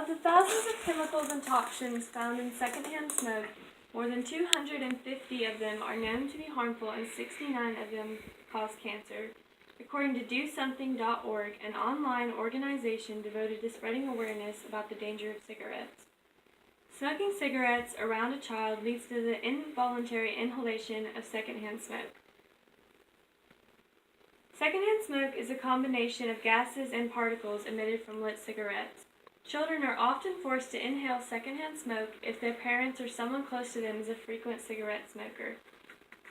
Of the thousands of chemicals and toxins found in secondhand smoke, more than 250 of them are known to be harmful and 69 of them cause cancer, according to DoSomething.org, an online organization devoted to spreading awareness about the danger of cigarettes. Smoking cigarettes around a child leads to the involuntary inhalation of secondhand smoke. Secondhand smoke is a combination of gases and particles emitted from lit cigarettes. Children are often forced to inhale secondhand smoke if their parents or someone close to them is a frequent cigarette smoker.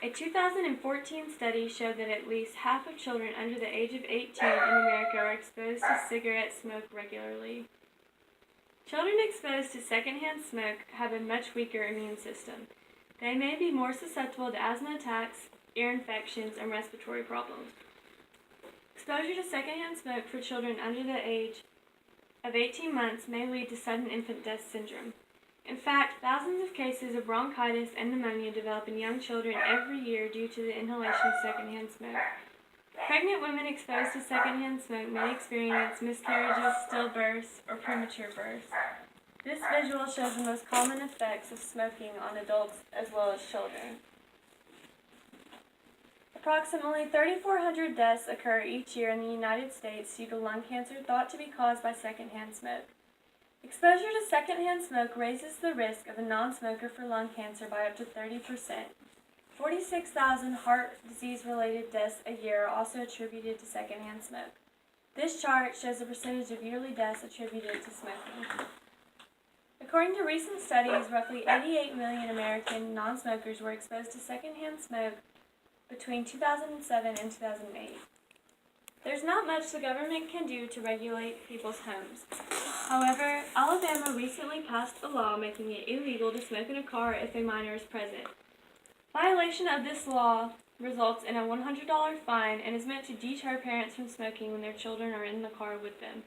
A 2014 study showed that at least half of children under the age of 18 in America are exposed to cigarette smoke regularly. Children exposed to secondhand smoke have a much weaker immune system. They may be more susceptible to asthma attacks, ear infections, and respiratory problems. Exposure to secondhand smoke for children under the age of 18 months may lead to sudden infant death syndrome. In fact, thousands of cases of bronchitis and pneumonia develop in young children every year due to the inhalation of secondhand smoke. Pregnant women exposed to secondhand smoke may experience miscarriages, stillbirths, or premature births. This visual shows the most common effects of smoking on adults as well as children. Approximately 3,400 deaths occur each year in the United States due to lung cancer thought to be caused by secondhand smoke. Exposure to secondhand smoke raises the risk of a non-smoker for lung cancer by up to 30%. 46,000 heart disease-related deaths a year are also attributed to secondhand smoke. This chart shows the percentage of yearly deaths attributed to smoking. According to recent studies, roughly 88 million American non-smokers were exposed to secondhand smoke between 2007 and 2008. There's not much the government can do to regulate people's homes. However, Alabama recently passed a law making it illegal to smoke in a car if a minor is present. Violation of this law results in a $100 fine and is meant to deter parents from smoking when their children are in the car with them.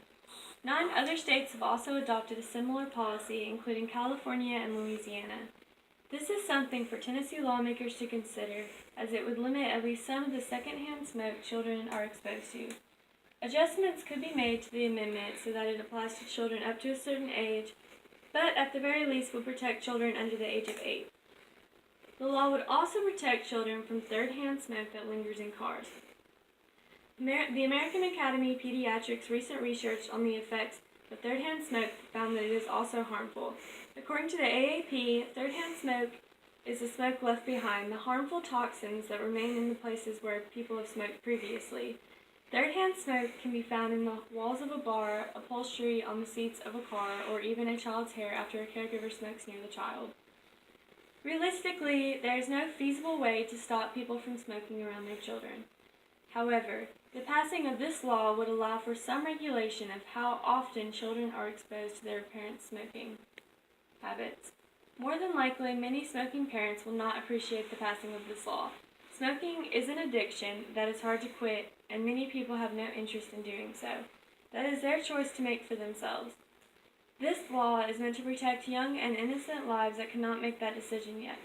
9 other states have also adopted a similar policy, including California and Louisiana. This is something for Tennessee lawmakers to consider, as it would limit at least some of the secondhand smoke children are exposed to. Adjustments could be made to the amendment so that it applies to children up to a certain age, but at the very least would protect children under the age of 8. The law would also protect children from third-hand smoke that lingers in cars. The American Academy of Pediatrics' recent research on the effects of third-hand smoke found that it is also harmful. According to the AAP, third-hand smoke is the smoke left behind, the harmful toxins that remain in the places where people have smoked previously. Third-hand smoke can be found in the walls of a bar, upholstery on the seats of a car, or even a child's hair after a caregiver smokes near the child. Realistically, there is no feasible way to stop people from smoking around their children. However, the passing of this law would allow for some regulation of how often children are exposed to their parents' smoking habits. More than likely, many smoking parents will not appreciate the passing of this law. Smoking is an addiction that is hard to quit, and many people have no interest in doing so. That is their choice to make for themselves. This law is meant to protect young and innocent lives that cannot make that decision yet.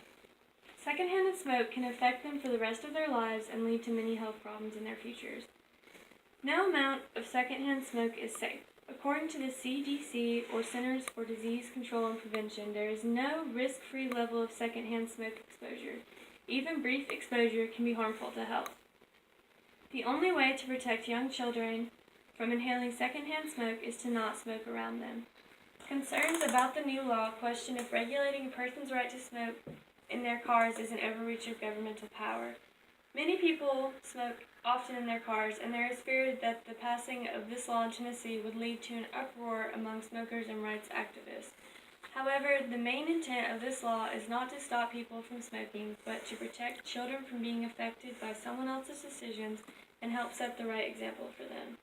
Secondhand smoke can affect them for the rest of their lives and lead to many health problems in their futures. No amount of secondhand smoke is safe. According to the CDC, or Centers for Disease Control and Prevention, there is no risk-free level of secondhand smoke exposure. Even brief exposure can be harmful to health. The only way to protect young children from inhaling secondhand smoke is to not smoke around them. Concerns about the new law question if regulating a person's right to smoke in their cars is an overreach of governmental power. Many people smoke often in their cars, and there is fear that the passing of this law in Tennessee would lead to an uproar among smokers and rights activists. However, the main intent of this law is not to stop people from smoking, but to protect children from being affected by someone else's decisions and help set the right example for them.